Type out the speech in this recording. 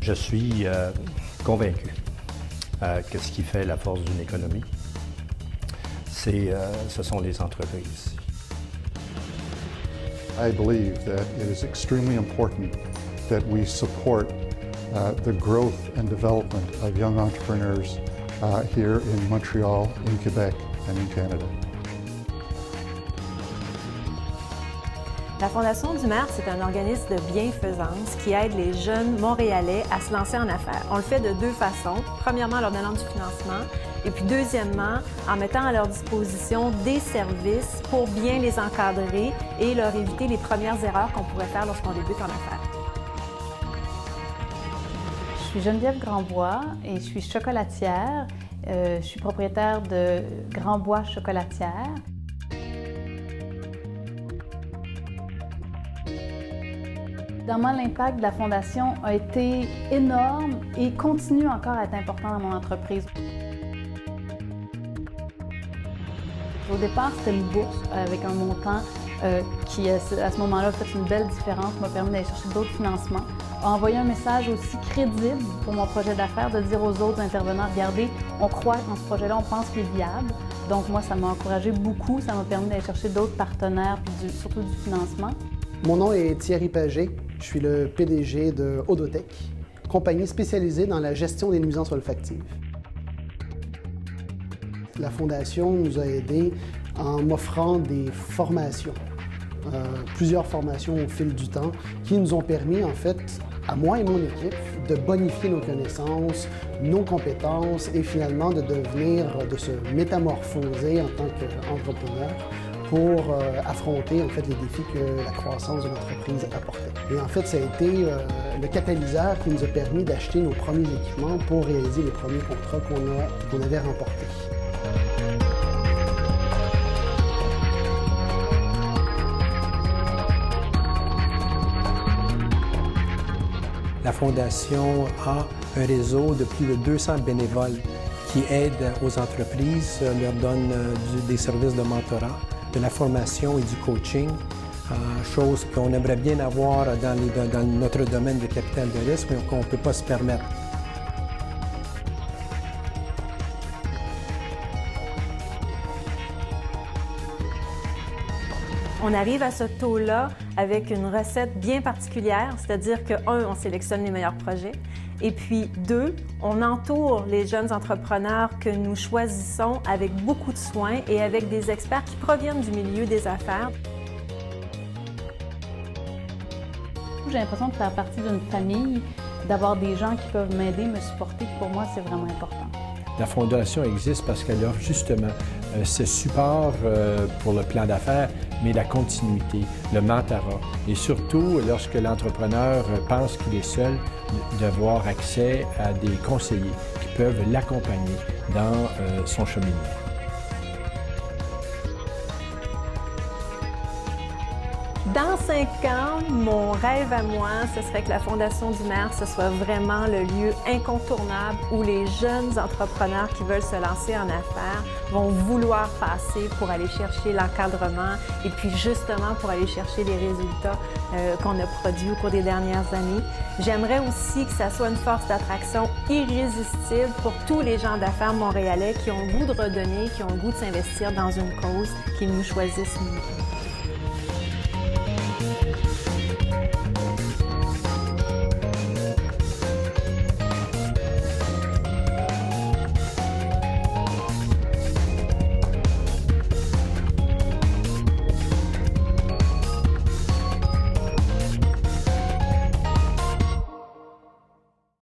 Je suis convaincu que ce qui fait la force d'une économie, ce sont les entreprises. I believe that it is extremely important that we support the growth and development of young entrepreneurs here in Montreal, in Quebec, and in Canada. La Fondation du maire, c'est un organisme de bienfaisance qui aide les jeunes Montréalais à se lancer en affaires. On le fait de deux façons. Premièrement, en leur donnant du financement, et puis deuxièmement, en mettant à leur disposition des services pour bien les encadrer et leur éviter les premières erreurs qu'on pourrait faire lorsqu'on débute en affaires. Je suis Geneviève Grandbois et je suis chocolatière. Je suis propriétaire de Grandbois Chocolatière. Dans moi, l'impact de la Fondation a été énorme et continue encore à être important dans mon entreprise. Au départ, c'était une bourse avec un montant qui, à ce moment-là, a fait une belle différence, m'a permis d'aller chercher d'autres financements, a envoyé un message aussi crédible pour mon projet d'affaires, de dire aux autres intervenants, regardez, on croit en ce projet-là, on pense qu'il est viable. Donc moi, ça m'a encouragé beaucoup, ça m'a permis d'aller chercher d'autres partenaires, puis surtout du financement. Mon nom est Thierry Pagé, je suis le PDG de Odotech, compagnie spécialisée dans la gestion des nuisances olfactives. La Fondation nous a aidés en m'offrant des formations, plusieurs formations au fil du temps, qui nous ont permis, en fait, à moi et mon équipe, de bonifier nos connaissances, nos compétences et finalement de se métamorphoser en tant qu'entrepreneur pour affronter en fait les défis que la croissance de l'entreprise apportait. Et en fait, ça a été le catalyseur qui nous a permis d'acheter nos premiers équipements pour réaliser les premiers contrats qu'on avait remportés. La Fondation a un réseau de plus de 200 bénévoles qui aident aux entreprises, leur donnent des services de mentorat, de la formation et du coaching, chose qu'on aimerait bien avoir dans notre domaine de capital de risque, mais qu'on ne peut pas se permettre. On arrive à ce taux-là avec une recette bien particulière, c'est-à-dire que, un, on sélectionne les meilleurs projets, et puis, deux, on entoure les jeunes entrepreneurs que nous choisissons avec beaucoup de soins et avec des experts qui proviennent du milieu des affaires. J'ai l'impression de faire partie d'une famille, d'avoir des gens qui peuvent m'aider, me supporter, pour moi, c'est vraiment important. La Fondation existe parce qu'elle offre justement ce support pour le plan d'affaires, mais la continuité, le mentorat. Et surtout, lorsque l'entrepreneur pense qu'il est seul, d'avoir accès à des conseillers qui peuvent l'accompagner dans son cheminement. Dans 5 ans, mon rêve à moi, ce serait que la Fondation du maire, ce soit vraiment le lieu incontournable où les jeunes entrepreneurs qui veulent se lancer en affaires vont vouloir passer pour aller chercher l'encadrement et puis justement pour aller chercher les résultats qu'on a produits au cours des dernières années. J'aimerais aussi que ça soit une force d'attraction irrésistible pour tous les gens d'affaires montréalais qui ont le goût de redonner, qui ont le goût de s'investir dans une cause, qui nous choisissent nous.